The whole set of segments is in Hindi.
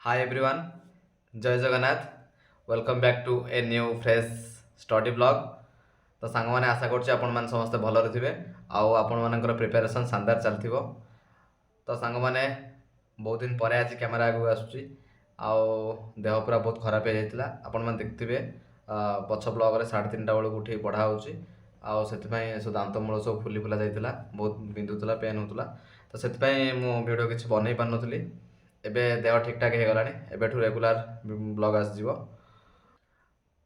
Hi everyone, जय Jagannath. Welcome back to a new fresh study blog. तो सांग मैंने आशा करछी आपण मान समस्ते भलरे थिबे आउ आपण मानकर प्रिपरेशन शानदार चलथिबो। तो सांग मैंने बहुत दिन पर आज कैमेरा आगु आसुची आउ देह पूरा बहुत खराब हो जाइतिला। आपण मान देखथिबे पछ ब्लॉग रे 3:30 बेलू उठी पढ़ा होची आउ सेतिपई सो दांत मूल सब फुली फुला जाइतिला, बहुत बिंदुतला पेन होतला। तो सेतिपई मु वीडियो किछि बनै पारनथली। एबे देह ठीक ठाक हो गलानी, एबेठु रेगुलर ब्लॉग आसीजिवो।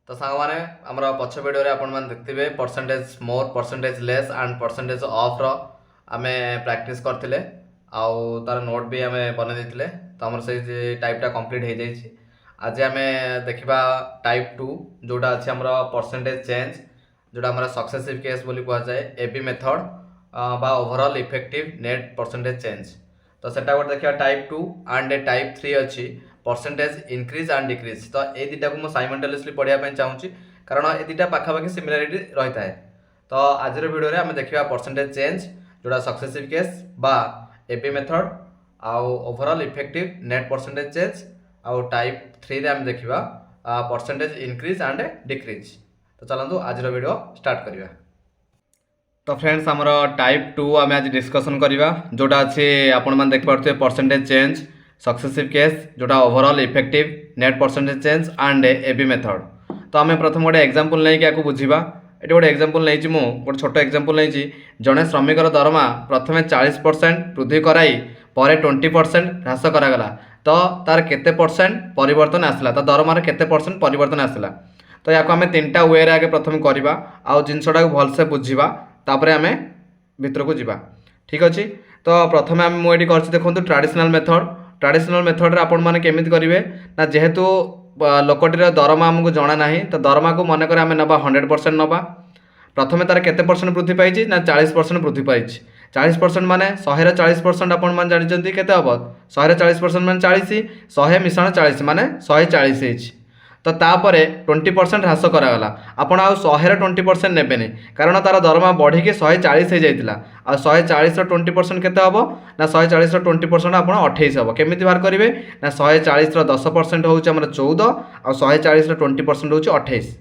तो सांग माने हमर पछ वीडियो रे आपण मान देखथिबे percentage more percentage less and percentage of रो आमे प्रैक्टिस करथिले आउ तार नोट भी आमे बने देथिले। तो हमर से टाइपटा कंप्लीट हो जाइछि। आज आमे देखिबा टाइप 2 जोटा अछि हमर परसेंटेज चेंज, जोटा हमर सक्सेसिव केस बोली कुआ जाय एबी मेथड बा overall effective net percentage change. तो सेटा गोटे देखिए टाइप 2 एंड टाइप 3 अच्छी परसेंटेज इंक्रीज एंड डिक्रीज। तो ये दुटा को साइमल्टेनियसली पढ़ाई चाहूँगी कारण ये दुटा पाखापाखि सिमिलारिटी रही है। तो आज वीडियो रे आम देखा परसेंटेज चेंज जोड़ा सक्सेसिव केस बा एपी मेथड आउ overall effective net percentage change आउ टाइप 3 रे आम देखा परसेंटेज इंक्रीज एंड डिक्रीज। तो चलतु आज वीडियो स्टार्ट करिया। तो फ्रेंड्स आमर टाइप 2 आम आज डिस्कसन करवा जोटा अच्छे आपण मैंने देखिए परसेंटेज चेंज सक्सेसिव केस जोटा overall effective net percentage change and A B method. तो आम प्रथम गोटे एग्जांपल नहीं कि बुझा। ये गोटे एग्जांपल नहीं गोटे छोट एग्जांपल नहीं जड़े श्रमिकर दरमा प्रथम 40% वृद्धि कराई पर 20% ह्रास करागला। तो तार केते परसेंट परिवर्तन आसला, तो दरमार केते परसेंट परिवर्तन आसला। तो या आम 3टा वे आगे प्रथम करवा आउ जिनसटा भलसे बुझा तापर आम भितर को जीवा। ठीक अच्छे। तो प्रथम आम मुझे कर देखो ट्रेडिशनल मेथड। ट्रेडिशनल मेथड आपण मैंने केमी करेंगे ना जेहेतु लोकटीर दरमा आमको जना ना तो दरमा को मनकर आम ना 100% नवा। प्रथम तार केते परसेंट वृद्धि पाई ना 40% वृद्धि पाई। 40% माने 100 40% आपण मैंने जानते केते हम 100 40% मान 40 100 मिश्रण 40 माने 140। तो तापर 20% ह्रास करागला। आपण आउ 100 20% नेबेनि कारण तार दरमा बढ़ी 140 हो जाइतिला। आ 140 20% केते हबो ना 140 20% आपण 28 हबो। केमिति बाहर करिवे ना 140 10% होउछ हमर 14 आ 140 20% होउछ 28।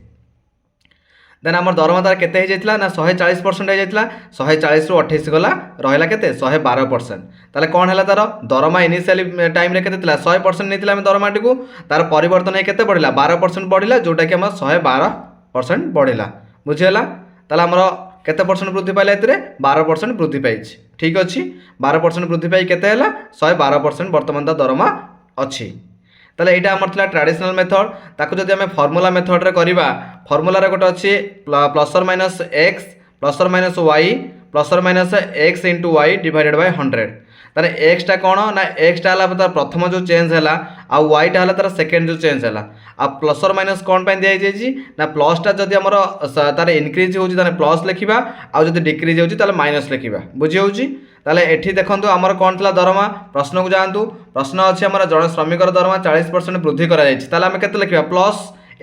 देन आम दरमा तार केते हो जाइतिला ना 140% हो जाइतिला। 140 रु 28 गला रहिला केते 112%। ताले कोन हैला तार दरमा इनिशियली टाइम रे केते थिला 100% नेतिला हम दरमाटी को तार परिवर्तन हे केते बढ़िला 12% बढ़िला जोटा कि हम 112% बढ़िला। बुझियला। ताले हमर केते परसेंट वृद्धि पाइला एतरे 12% वृद्धि पाइछि। ठीक अछि। 12% वृद्धि पाइ केते हैला 112% वर्तमान ता दरमा अछि। ताले एटा हमर थिला ट्रेडिशनल मेथड। ताकू जदि हमें फॉर्मूला मेथड रे करिबा फॉर्मूला रे गोटे अछि प्लस और माइनस x प्लस और माइनस y प्लस और minus x into y divided by 100। तारे x टा कोन ना x टा हला तार प्रथम जो चेंज हला आ y टा हला तार सेकंड जो चेंज हला। आ प्लस और माइनस कोन पे दिया जायछि ना प्लस टा जदि हमर तार इंक्रीज होउछि ताने प्लस लिखिबा आ जदि डिक्रीज होउछि ताले माइनस लिखिबा। बुझि होउछि। ताले एठी देखंतु हमर कोन थला दरमा प्रश्न को जानतु। प्रश्न अछि हमर जण श्रमिकर दरमा 40% वृद्धि करा जायछि। ताले हम केते लिखिबा प्लस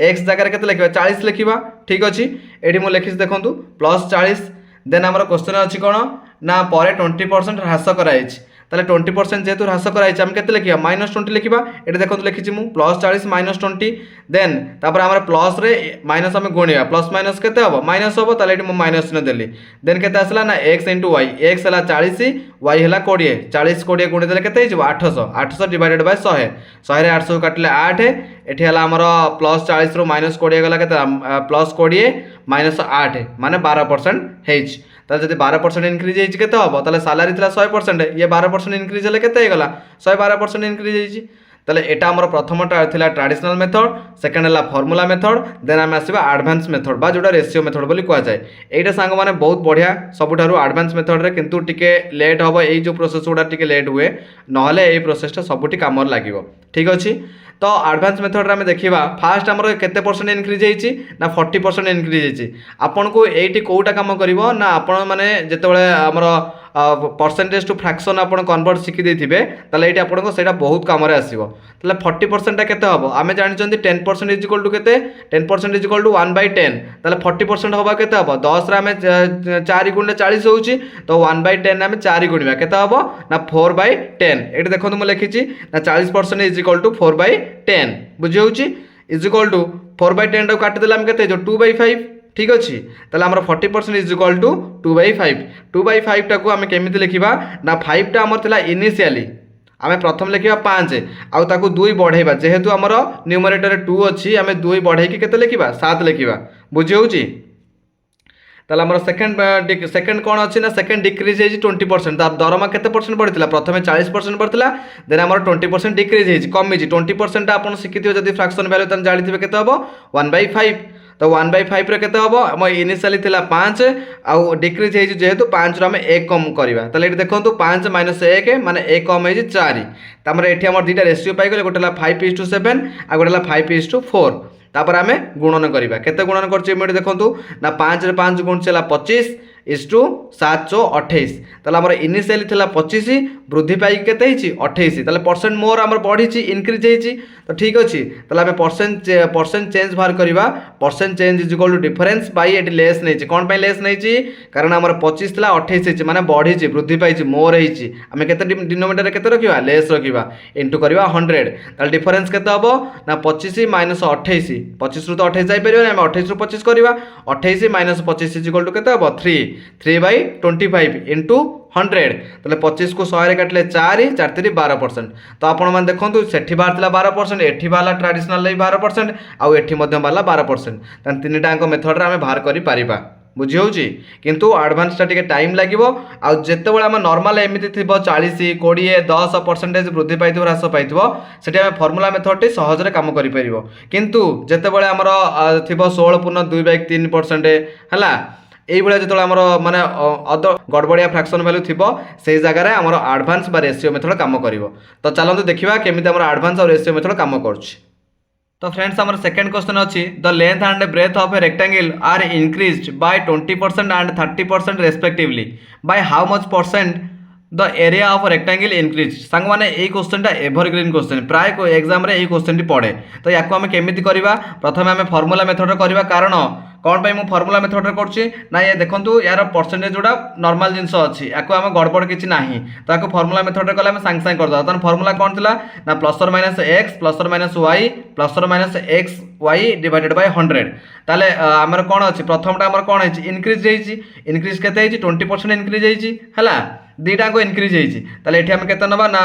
x जगह केते लिखिबा 40 लिखिबा। ठीक अछि। एठी मु लिखिस देखंतु प्लस 40। देन हमर क्वेश्चन अछि कोन ना पर 20% ह्रास करा जायछि। ताले 20% जेतु ह्रास करा जायछि हम केते लिखिबा -20 लिखिबा। एठी देखंतु लिखिछि मु प्लस 40 -20। देन तापर हमर प्लस रे माइनस हम गुणिया प्लस माइनस केते हबो माइनस हबो। ताले एठी मु माइनस न देली। देन केते आसला ना x * y x हला 40 y हला 20। 40 20 गुणि देले केते हिजो 800। 800 डिवाइडेड बाय 100। 100 रे 800 काटले 8। एठी हला हमर प्लस 40 रो माइनस 20 गला केते प्लस 20 माइनस 8 माने 12% हेइछ। ताले जदि 12% इंक्रीज हेइछ केते हबो ताले सैलरी थिला 100% ये 12% इंक्रीज हेले केते हे गला 112% इंक्रीज हेइछ। ताले एटा हमर प्रथम थिला ट्रेडिशनल मेथड। सेकंड हला फार्मूला मेथड। देन हम आसीबा एडवांस मेथड बा जोटा रेशियो मेथड बोली कुआ जाय। एटा सांग माने बहुत बढ़िया सबुठारु एडवांस मेथड रे किंतु टिके लेट हबो। एई जो प्रोसेस गुडा टिके लेट हुए नहले एई प्रोसेस ता सबुठी काम लागिवो। ठीक अछि। तो एडवांस मेथड रे हम देखिबा फास्ट हमर केते परसेंट इंक्रीज हेइछि ना 40% इंक्रीज हेइछि। आपन को एठी कोउटा काम करिवो ना आपन माने जेतेबेले हमर परसेंटेज टू फ्रैक्शन आप कन्वर्ट शिखी देते ये आपको से बहुत कम आसो। 40% केते हम आम जानते 10% इज इक्वल टू के 10% इज इक्वल टू 1/10 40% हवा के 10 आम 4 गुणे 40 हो तो 1/10 आम 4 गुणा के ना 4/10 ये देखो मुझे लिखी ना 40% इज इक्वल टू 4/10 बुझे इज इक्वल टू 4/10 काटिदेला आम के 2/5 ठीक अच्छे ताले आमर 40% इज इक्वल टू 2/5 2/5 टाक आम केमी लिखा ना 5 टा आमर थिला इनिशियली आम प्रथम लिखा 5 आउ ताकू 2 बढ़ेबा जेहेतु आमर न्यूमरेटर 2 अच्छी आम 2 बढ़ेकी केते लिखा 7 लिखा बुझे होची ताले आमर सेकेंड कौन अच्छी ना सेकेंड डिक्रीज है 20% दरमा केते परसेंट बढ़ी प्रथम 40% बढ़ी देन आमर 20% डिक्रीज है कमी 20% आप शिखी जब फ्रैक्शन वैल्यू जानी के 1/5 तो 1/5 केते हम आम इनिशियली थिला 5 आउ डिक्रीज है जेहेतु 5 आम 1 कम करवा ताले देखो 5 - 1 माने 1 कम है 4 तमर ये आम दुटा रेसीो पाइगले गोटे 5:7 आ गोटे 5:4 तापर आम गुणन करवा केते गुणन कर देखो ना 5 रे 5 गुण चला 25 इस टू 7 × 28 ताले आमर इनिशियली थिला 25 वृद्धि पाई केते 28 ताले परसेंट मोर आमर बढ़ी इनक्रीज होती तो ठीक अच्छे ताले आम परसेंट चेंज बाहर करवा percent change is equal to difference by ये लेस नहीं कौन पाई लेस नहीं कारण आमर 25 थिला 28 माने बढ़ी वृद्धि पाई मोर होती आम के डिनोमिनेटर के रखा लेस रखा इंटू करवा 100 ताले डिफरेंस केते हम ना 25 - 28 25 रु तो 28 जापर आम 28 रु 25 करवा 28 - 25 इज इक्वल टू के 3/25 इंटू 100 ताले 25 को 100 काटिले 4 4 3 12% तो आपण मैंने देखो सेठी बाहर 12% एठी बाला ट्रेडिशनल 12% आउ एठी मध्यम बाला 12% तान तीन टांग मेथड आम बाहर करि पारिबा बुझी होची किंतु एडवांस टा टाइम लगे आउ जिते बड़े आम नॉर्मल एमती थी 40 20 10% वृद्धि पाई ह्रास पाई से आम फर्मुला मेथड टी सहजरे काम कर किंतु जिते बड़े आमर थी 16.2/3% है ये जो आम माने अद गड़बड़िया फ्रैक्शन वैल्यू थी से जगह आम एडवांस बा रेशियो मेथड काम कर तो चलते देखा केमी आम एडवांस और रेशियो मेथड काम कर तो फ्रेंड्स आमर सेकंड क्वेश्चन अच्छी the length and breadth of a rectangle are increased by 20% and 30% respectively by how much percent the area of rectangle increase सांग माने ये क्वेश्चन टा एवरग्रीन क्वेश्चन प्राय एग्जाम रे ये क्वेश्चन टी पड़े तो या आम केमिति करवा प्रथम आम फर्मुला मेथड करवा कारण कौन पाई मुझे फर्मुला मेथड करछि ना ये देखंतु यार परसेंटेज जोड़ा नॉर्मल जिनस अच्छी या आम गड़बड़ किसी ना तो या फर्मुला मेथड कले आम सांगे सांगे करदे तो फर्मुला कौन थिला ना +/- y +/-xy डिवाइडेड बाय 100 ताले आमर कौन अच्छी प्रथमटा आमर कौन है इनक्रीज इनक्रीज केते 20% इनक्रीज है दुईटा इनक्रीज होती ये आम के ना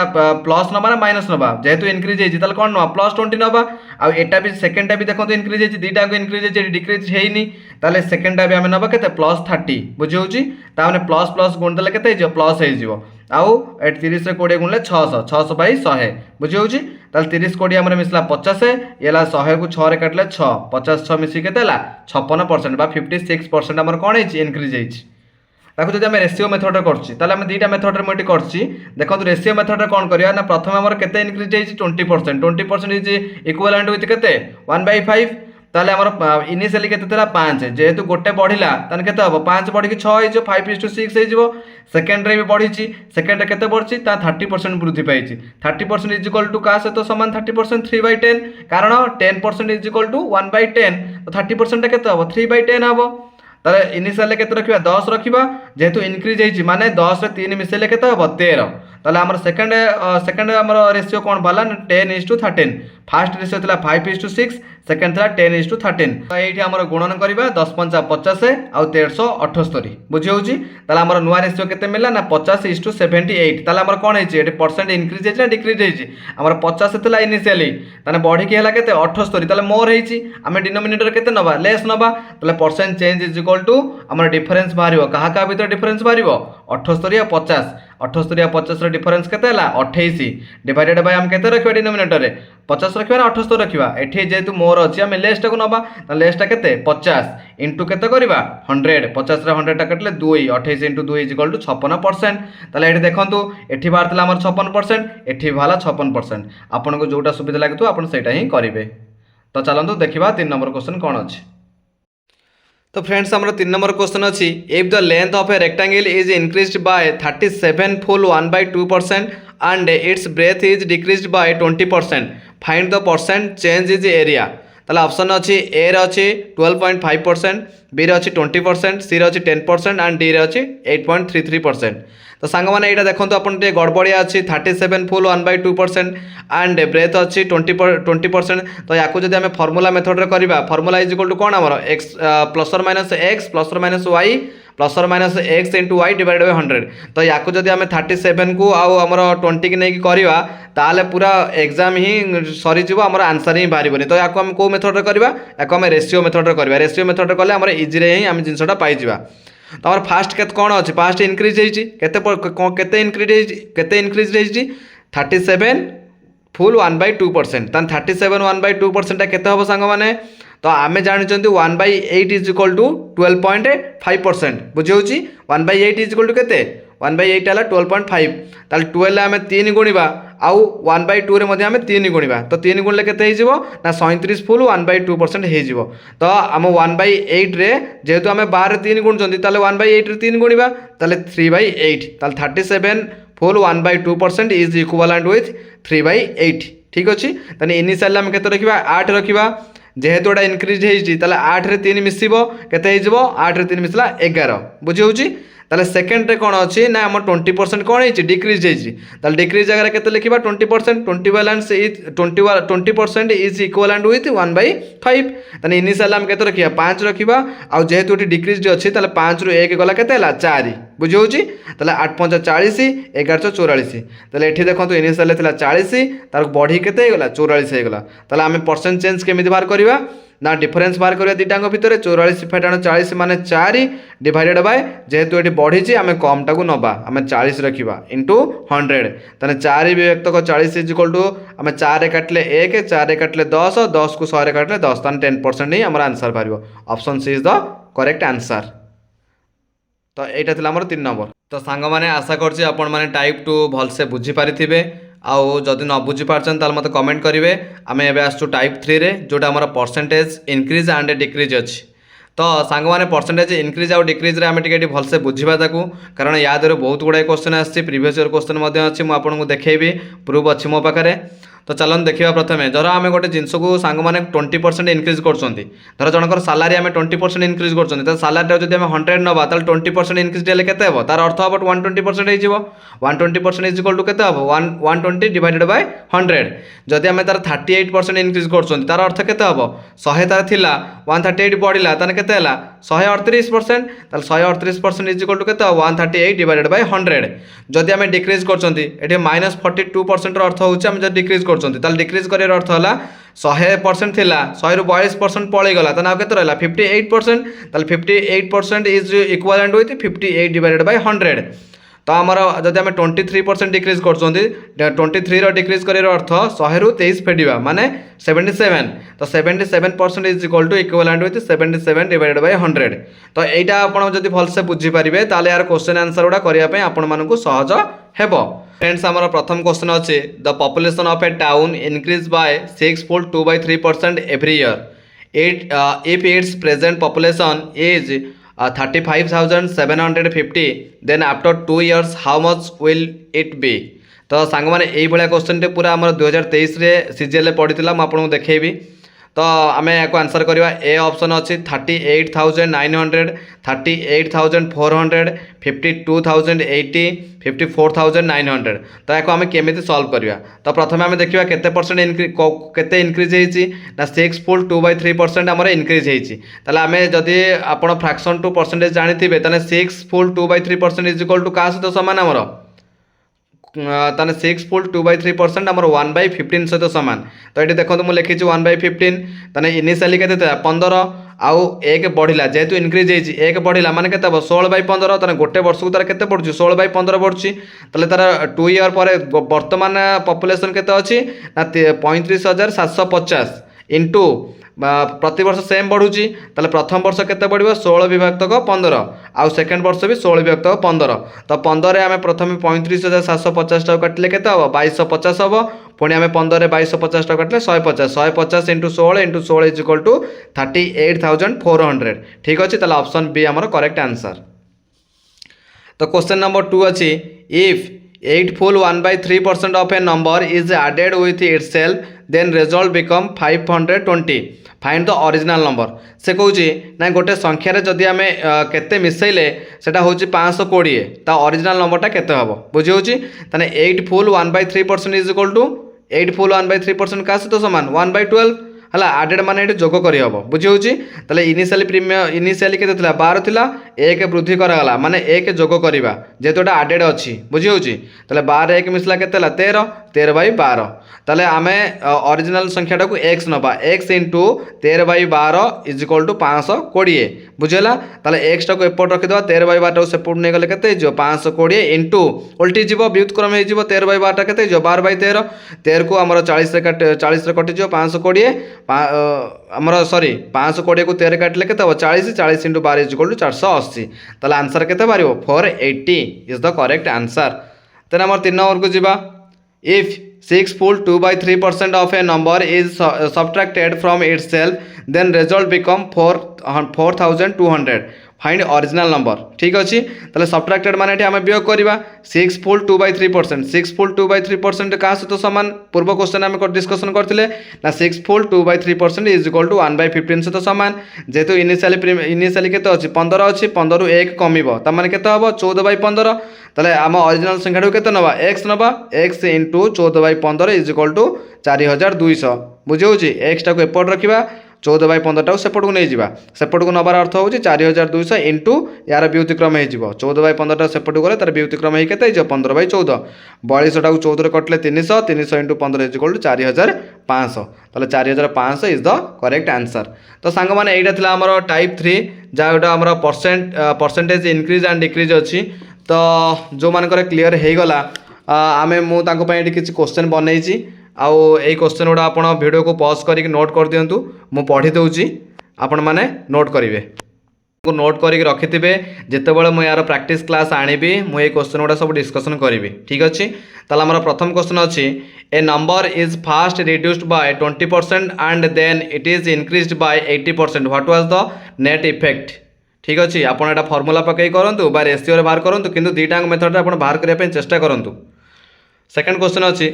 प्लस नवा ना माइनस नवा जेहेतु इनक्रीज होती कौन ना +20 नवा आटा भी सेकेंडटा भी देखो इनक्रीज होती दुईटा इनक्रीज होती डिक्रीज होनी ताले सेकेंडटा भी आम नवा के +30 बुझे होने प्लस प्लस गुणदेले के प्लस हो आउ 30 रे 20 गुणले 600/100 बुझे होची ताल 30 कोड़ी हमरे मिसला 50 येला 100 को 6 रे काटले 6 50 6 मिसी केते ला 56% बा 56% हमर कोन हेची इनक्रीज हेची ताको जदि हम रेशियो मेथड करछि ताले हम दुईटा मेथड रे मटी करछि देखो रेशियो मेथड रे कोन करिया ना प्रथम हमर केते इनक्रीज हेची 20% इज इक्विवेलेंट विथ केते 1/5 ताले आमर इनिशियली केते थिला 5 जेहेतु गोटे बढ़िला ताने केते हबो 5 बढ़ी कि 6 हो 5:6 हो सेकेंड रे भी बढ़ी सेकेंड रे केते बढ़ी ता 30% वृद्धि पाई 30% इज इक्वल टू का सहित समान 30% 3/10 कारण 10% इज इक्वल टू 1/10 तो 30% केते हबो 3/10 हबो ताले इनिशियल केते रखिबा 10 रखिबा जेहेतु इनक्रीज हेची माने 10 रे 3 मिसेले केते हबो 13 ताले हमर सेकेंड हमर रेशियो कोन बाला 10:13 फर्स्ट रेशियो थिला 5:6 सेकेंड थिला 10:13 तो एठी हमर गुणन करबा 10 5 50 आउ 1378 बुझे होची ताले हमर नुवा रेशियो केते मिलला ना 50:78 ताले हमर कोन हेची एठी परसेंट इनक्रीज हेची ना डिक्रीज हेची हमर 50 थिला इनिशियली ताने बढ़ी के हला केते 78 ताले मोर हेची हमें डिनोमिनेटर केते नबा लेस नबा ताले percent change is equal to हमर डिफरेंस बाहरिबो कहा का भीतर डिफरेंस बाहरिबो 78 या 50 78 या 50 रे डिफरेंस केते हला 28 डिवाइडेड बाय हम केते रखिबा डिनोमिनेटर रे 50 रखिबा ना 78 रखिबा एठी जेतु मोर अछि हम लेसटा को नबा त लेसटा केते 50 इनटू केते करबा 100 50 रे 100 टा कटले 2 28 * 2 = 56% ताले एठी देखंतु एठी बारतला हमर 56% एठी भाला 56% आपन को जोटा सुविधा लागतो आपन सेटा ही करिवे तो चलंतु देखिबा 3 नंबर क्वेश्चन कोन अछि तो फ्रेंड्स हमारा 3 नंबर क्वेश्चन अच्छी if the length of a rectangle is increased bye 37 full 1/2% and it's breath is decreased bye 20%, find the percent change is area. ताहले ऑप्शन अच्छी ए रे अच्छी 12.5%, बी रे अच्छी 20%, सी रे अच्छी 10% एंड डी रे अच्छी 8.33%। तो सांग मैंने यहाँ देखो अपन गड़बड़िया अच्छी 37 फुल 1/2% एंड ब्रेथ अच्छी 20%। तो या जब आम फर्मुला मेथड करवा फर्मुला इज इक्वल टू कौन आमर एक्स प्लस और माइनस एक्स प्लस और माइनस वाई प्लस और minus x into y divide by 100। तो या जब आम 37 को आमर 20 की नहीं करवा ताले पूरा एग्जाम ही सरीज आमर आंसर ही बाहर। तो या आम कौ मेथड करवा या आम रेसीओ मेथड करवा। रेसीओ मेथड कले आम इजिरे ही आम जिनटा पाइबा। तो आम फास्ट के कौन अच्छे फास्ट इनक्रीज होते इनक्रीज 37 फुल 1/2%। तान 37 1/2% के हम सांग मैंने तो आम जानते 1/8 इज इक्वल टू 12.5%। बुझे 1/8 इज इक्वल टू के 1/8 है 12.5। ताल 12 आम 3 गुणा आउ 1/2 रे आम 3 गुणा। तो 3 गुणिले के ना 37 फुल 1/2% हो। तो आम 1/8 रे जेहेतु आम 12 3 गुणुंट 1/8 रे 3 गुणा 3/8। 37 फुल 1/2% इज इक्विवेलेंट विथ 3/8। ठीक अच्छे। ताने इनिशियल आम के रखा 8 रखा जेहेतु एटा इनक्रीज होती 8 रे 3 मिसब के 8 रे 3 मिसला 11। बुझे ताले सेकेंड रे कौन अच्छी ना आम 20% कौन है डिक्रीज होती डिक्रीज जगह के लिखा 20%। 20% इज इक्विवेलेंट विथ 1/5। ताने इनिशियल आम के रखा 5 रखा आउ जेहेतु ये डिक्रीज अच्छी 5 रू 1 गला के 4। बुझे 8 5 40 11 44। ताले ये देखो इनिशियल 40 तार बढ़ी के 44 होगा। ताले आम परसेंट चेंज केमी बाहर करवा ना डिफरेन्स बाहर करवा दुटाक भितर 44 फेटाण 40 माने 4 डिवाइडेड बाय जेहेतु ये बढ़ी आम कम टाक नवा आम 40 रखा इंटू 100। ताने 4 विभक्त 40 इज इक्वल टू आम 4 काटिले 1 4 काटिले 10 10 को 100 काटिले 10 ताने 10% ही आम आंसर बाहर। Option C is the correct answer. तो यहाँ थी आम 3 नंबर। तो सांग मैंने आशा करछि आपण माने टाइप 2 भलसे बुझीपारे आउ जदि न बुझीपारछन ताल मते कमेंट करेंगे। आम एवं आसु टाइप 3 रे जोटा आमर परसेंटेज इनक्रीज एंड डिक्रीज अच्छी। तो सांग मैंने परसेंटेज इनक्रीज आउ डिक्रीज रे आम टिके भलसे बुझा ताकू कारण या देहर बहुत गुड़ाए क्वेश्चन आसी प्रीवियस ईयर क्वेश्चन अच्छी मुझे देखी प्रूफ अच्छी मो पाखे। तो चलन देखा प्रथम धर आम गोटे जिनस को सांग मैंने 20% इनक्रीज कर धर जनकर सालारी आम 20% इनक्रीज कर सालारी जब आम 100 नवा 20% इनक्रीज हेल्ले के तार अर्थ हम 120% हो 120% इज इक्वल टू के 120 डिवाइडेड बाय 100। जदि आम तार 38% इनक्रीज कर तार अर्थ के 100 तार थिला 138 बढ़ला ताने के 138%। 138% इज इक्वल टू के 138 डिवाइडेड बाय 100। जदि आम डिक्रीज कर -42% अर्थ होम डिक्रीज डिक्रीज कर अर्थ है 100% थिला 100 रू 42% पलैगला तो के रहा 58%। 58% is equivalent with 58 divided by 100। तो आमर जब आम 23% डिक्रीज कर 23 डिक्रीज कर अर्थ 100 रू 23 फेडिया माने 77। तो 77% is equal to equivalent with 77 divided by 100। तो यहाँ आप भलसे बुझीपारे ताले यार क्वेश्चन आंसर गुड़ा करने आपण मानक सहज हेब। फ्रेंड्स आमर प्रथम क्वेश्चन अच्छे the population of a town increase by 6 full 2/3% every year if it's present population is 35,750 then after 2 years how much will it be. तो सांग मैंने यही क्वेश्चन टे पूरा आम 2023 सीजीएल पढ़ी मुझे देखेबी। तो आम या आंसर करवा ए ऑप्शन अच्छी 38,900 38,400 52,080 54,900। तो या आम केमी सल्व करवा। तो प्रथम आम देखा केते इनक्रीज होती ना 6 फुल 2/3% आमर इनक्रीज होती। आम जदि आप फ्रैक्शन टू परसेंटेज जानी थे 6 फुल 2/3% इज इक्वल टू क्या सहित सामान आमर 6 फुल 2/3% आमर 1/15 सहित सामान। तो ये देखो मुझे लिखी 1/15 ताने इनिशियली के 15 आउ 1 बढ़ला जेहेतु इनक्रीज होती 1 बढ़ला माने के 16/15 ताने गोटे वर्ष को तार केते पड़ुची 16/15 पड़ुची। ताले तार 2 year पर वर्तमान पॉपुलेशन केते अछि ना 35,750 इंटू प्रति वर्ष सेम बढ़ुची ताले प्रथम वर्ष केते बढ़िबो 16 विभक्तक 15 आउ सेकेंड वर्ष भी 16 विभक्तक 15 तो 15 आम प्रथम 35,750 टाका काटिले केते हबो 2250 हबो पुणी आम 15 2250 टाका काटिले 150 150 इंटू 16 इज इक्वल टू 38,400 ठीक अच्छे ताले ऑप्शन बी आमर करेक्ट आंसर। तो क्वेश्चन नंबर 2 अच्छी if 8 full 1/3% of a number is added with itself then result become 520 find the original number से कौच ना गोटे संख्यार जदि आम केते मिसैले सेटा हूँ 520 ता ओरिजिनल नंबरटा केते हम बुझे ताने 8 full 1/3% is equal to 8 full 1/3% क्या सहित सामान 1/12 है आडेड मान ये जोग करहब बुझे ताले इनिशियली प्रीमियम इनिशियली के 12 थिला 1 वृद्धि कराला माने 1 जोग करवा जेहेतु एटा आडेड अच्छी बुझे ताले 12 1 मिसला के 13 13/12 ताले आमे ओरिजिनल संख्याटा को x नबा x into 13/12 is equal to 520 बुझेला ताले x टा को एपट रखिदवा 13/12 टा सेपट नै गले केते जो 520 इंटू उल्टी जीवो व्युत्क्रम हे जीवो 13/12 टा केते जो 12/13 13 को हमर 40 रे कटि जो 520 हमर सॉरी 520 को 13 काटले केते 40 40 इंटू 12 इज इक्वल टू 480 ताले आंसर केते बारियो 480 इज द करेक्ट आंसर। तेन हमर 3 नंबर को जीवा if 6 full 2/3% of a number is subtracted from itself then result become 4200 find original number ठीक अच्छे ताले सब्ट्रैक्टेड माने आम वियोग करवा 6 full 2/3% 6 full 2/3% क्या सहित सामान पूर्व क्वेश्चन आम डिस्कसन करते ना 6 full 2/3% इज इक्वल टू 1/15 सहित सामान जेहेतु इनिशियली केते अच्छी 15 अच्छी 15 रु 1 कमिबो ता माने केते हबो 14/15 ताले आम ओरिजिनल संख्या केते नबा x नबा x into 14/15 is equal to 4200 बुझे x टा को एपट रखा 14/15 टाक सेपट को नहीं जावा सेपट को नबार अर्थ हूँ 4200 इंटू यार व्युतिक्रम हो 14/15 टा सेपट गले तार व्युतिक्रम हो 15/14 42 टाक 14 कटले 300 300 इंटू 15 इज इक्वल टू 4500 ताले 4500 इज द करेक्ट आंसर। तो सांग माने एटा थिला हमर टाइप 3 जाटा हमर परसेंटेज इंक्रीज एंड डिक्रीज अच्छी तो जो मानकर क्लीयर हो गला आमे मु तांको पय किछि क्वेश्चन बनैछि आउ यही क्वेश्चन गुड़ा आप वीडियो को पॉज करके नोट कर दिंतु मु पढ़ी दूची आपण मैंने नोट करेंगे नोट करके रखिथे जितेबाला मुझे यार प्रैक्टिस क्लास आनिबी मुझे क्वेश्चन गुड़ा सब डिस्कसन करी ठीक अच्छे। ताला हमारा प्रथम क्वेश्चन अच्छी a number is first reduced by 20% and then it is increased by 80% what was the net effect ठीक अच्छे आप फर्मूला पकई करूँ बा रेसियो बाहर करूँ किंतु दुईटा मेथड आप बाहर करने चेष्टा करूँ। सेकंड क्वेश्चन अच्छी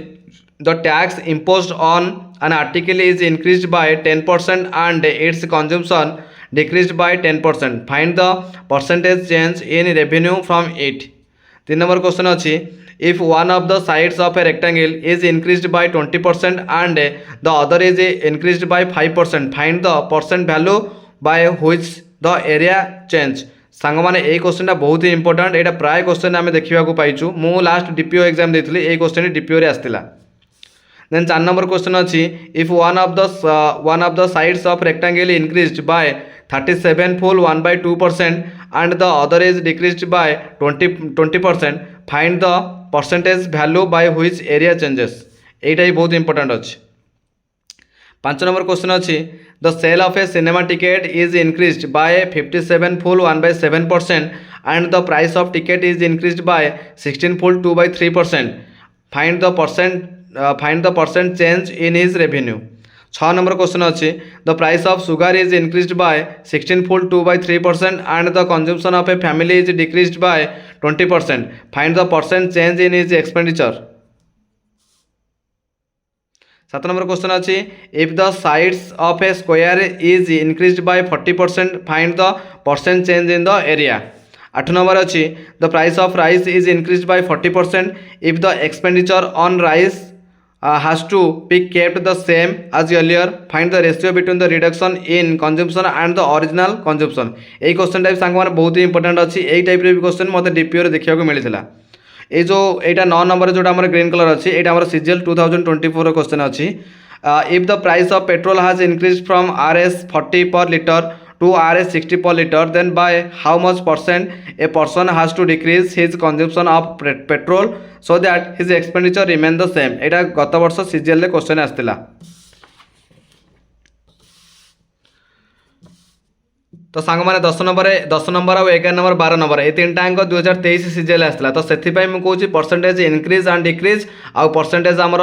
the tax imposed on an article is increased by 10% and its consumption decreased by 10%. Find the percentage change in revenue from it. 3 number question अच्छी if one of the sides of a rectangle is increased by 20% and the other is increased by 5%. Find the percent value by which the area change. सांग मैंने ये क्वेश्चन बहुत ही इंपोर्टेंट यहाँ प्राय क्वेश्चन आम देखा पाइचु मु लास्ट डीपीओ एग्जाम देती ये क्वेश्चन डीपीओ आसला। देन 4 नंबर क्वेश्चन अच्छी if one of the sides of rectangle increased by 37 full 1/2% and the other is decreased by 20% find the percentage value by which area changes एटा ही बहुत इंपोर्टेंट अच्छे। 5 नंबर क्वेश्चन अच्छी the sale of a cinema ticket is increased by 57 full 1/7% and the price of ticket is increased by 16 full 2/3% find the percent change in his revenue। 6 number question अच्छी the price of sugar is increased by 16 full 2/3% and the consumption of a family is decreased by 20% find the percent change in his expenditure। 7 number question अच्छी if the sides of a square is increased by 40% find the percent change in the area. 8 number अच्छी the price of rice is increased by 40% if the expenditure on rice has to be kept the same as earlier find the ratio between the reduction in consumption and the original consumption। यही क्वेश्चन टाइप सांग मैंने बहुत ही इंपोर्टेंट अच्छी यही टाइप भी क्वेश्चन मत डीपीओ देखा मिलता ये जो यहाँ 9 नंबर जो ग्रीन कलर अच्छी यहाँ आम सीजीएल 2024 क्वेश्चन अच्छी if the price of petrol has increase from Rs 40 per litre to Rs 60 per liter then by how much percent a person has to decrease his consumption of petrol so that his expenditure remain the same। एटा गत वर्ष सीजीएल क्वेश्चन आसला। तो सांग मैंने 10 नंबर और 11 नंबर 12 नंबर ये तीन टाइम 2023 सीजन आसाला तो से मुझे परसेंटेज इंक्रीज एंड डिक्रीज आउ परसेंटेज आमर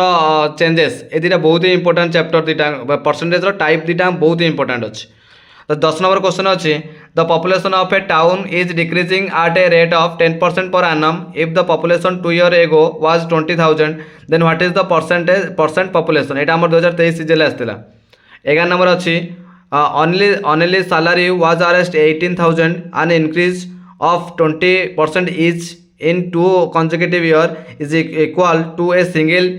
चेंजेस ये दुटा बहुत ही इंपोर्टेंट चैप्टर दुटा परसेंटेज टाइप दुटा बहुत ही इंपोर्टेंट अच्छे। तो 10 नंबर क्वेश्चन अच्छी the population of a town is decreasing eight a rate of 10% पर annum if the population 2 year ago was 20,000 then what is the percent population এটা আমার 2023 सीजन आसाला। 11 नंबर अच्छी only salary was arrest 18,000 an increase of 20% each in 2 consecutive year is equal to a single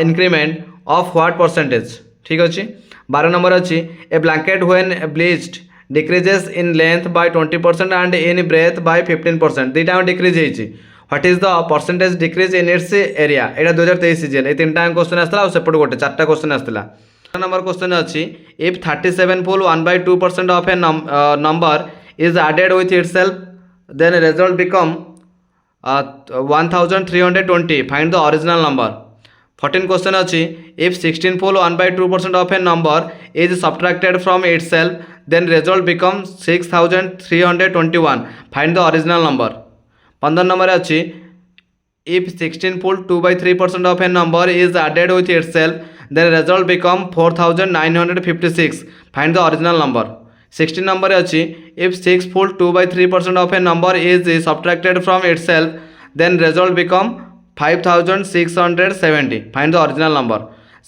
increment of what percentage ठीक अच्छे। 12 नंबर अच्छी a blanket when bleached decreases in length by 20% and in breadth by 15% दुईटा डिक्रीज होती what is the percentage decrease in its area यहाँ 2023 सीजन ये तीन टाइम क्वेश्चन आसाला और सेपट गोटे 4टा क्वेश्चन आसाला। नंबर क्वेश्चन अच्छी if 37 full 1/2% of a number is added with itself then result become 1320 find the original number. 14 question अच्छी if 16 full 1/2% of a number is subtracted from itself then result become 6321 find the original number. 15 number अच्छी if 16 full 2/3% of a number is added with itself then result become 4956 find the original number. 16 number अच्छी if 6 full 2/3% of a number is subtracted from itself then result become 5670 find the original number.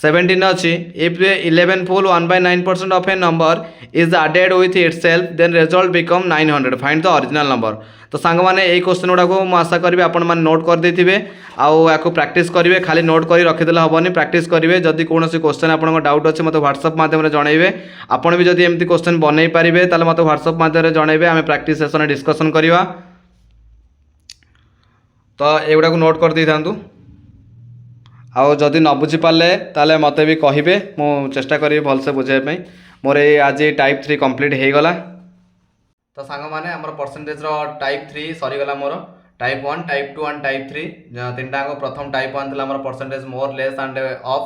17 अच्छी if 11 full 1/9% of a number is added with itself then result become 900 find the original number. तो सांग मैंने यही क्वेश्चन गुड़ा को आशा करी आपण मैंने नोट कर देथिबे आउ प्रैक्टिस करेंगे खाली नोट कर रखीदे हेनी प्रैक्टिस करेंगे जदि कौन क्वेश्चन आपको डाउट अच्छे मतलब व्हाट्सअप माध्यम जनइबे आपड़ भी जब एमती क्वेश्चन बनई पारे तो मतलब व्हाट्सअप माध्यम जनइबे आम प्रैक्टिस सेशन डिस्कसन करवा। तो एगुड़ा नोट कर दे था आउ जदि न बुझीपारे ताले मत भी कहे मु चेष्टा करी भलसे बुझाई मोर ये आज टाइप 3 कंप्लीट हो गला। तो सांग मैंने आम परसेंटेज टाइप 3 सरीगला more type 1 type 2 and type 3 तीन टाक प्रथम टाइप 1 थी percentage more less and of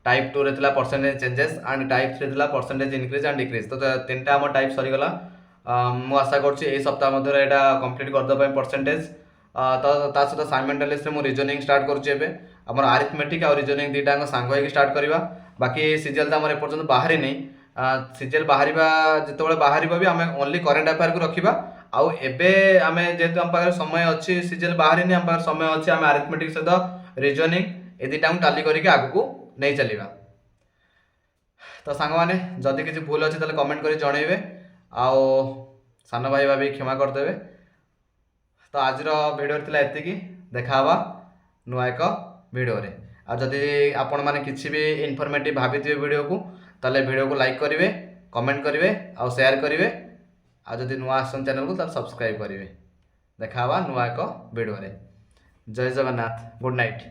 type 2 रे परसेंटेज चेंजेस एंड टाइप 3 थी परसेंटेज इंक्रीज एंड डिक्रीज। तो तीन टाइम टाइप सरीगला मु आशा कर सप्ताह मध्य यहाँ कंप्लीट करदेप परसेंटेज तो सहित साइमल्टेनियसली मु रिजनिंग स्टार्ट करुँचे आमर आरिथमेटिक और रिजनिंग दुईटा सांग होकर स्टार्ट करवा। बाकी सीजीएल तो आम एपर्तंत बाहरी नहीं सीजीएल बाहर जो बाहर भी आम ओनली करेन्ट अफेयर को रखा आउ एबे आम जेहेतु आम पाखे समय अच्छी सीजीएल बाहरी नहीं आम पाखे समय अच्छी आम आरिथमेटिक सहित रिजनिंग ये दुईटा टाली करके आगू नहीं चलवा। तो सांग मैंने जदि किसी भूल अच्छी तो कमेंट कर जनइबे आउ सान भाई भाभी क्षमा करदे। तो आज भिडियो ये देखा नुआ एक भिडियो आदि आपण मैंने किसी भी इनफॉर्मेटिव भाभी वीडियो को ताले वीडियो को लाइक करेंगे कमेंट करेंगे और शेयर करेंगे आदि नुआ आसन चैनल को सब्सक्राइब करेंगे। देखा नुआ एक भिडियो। जय जगन्नाथ गुड नाइट।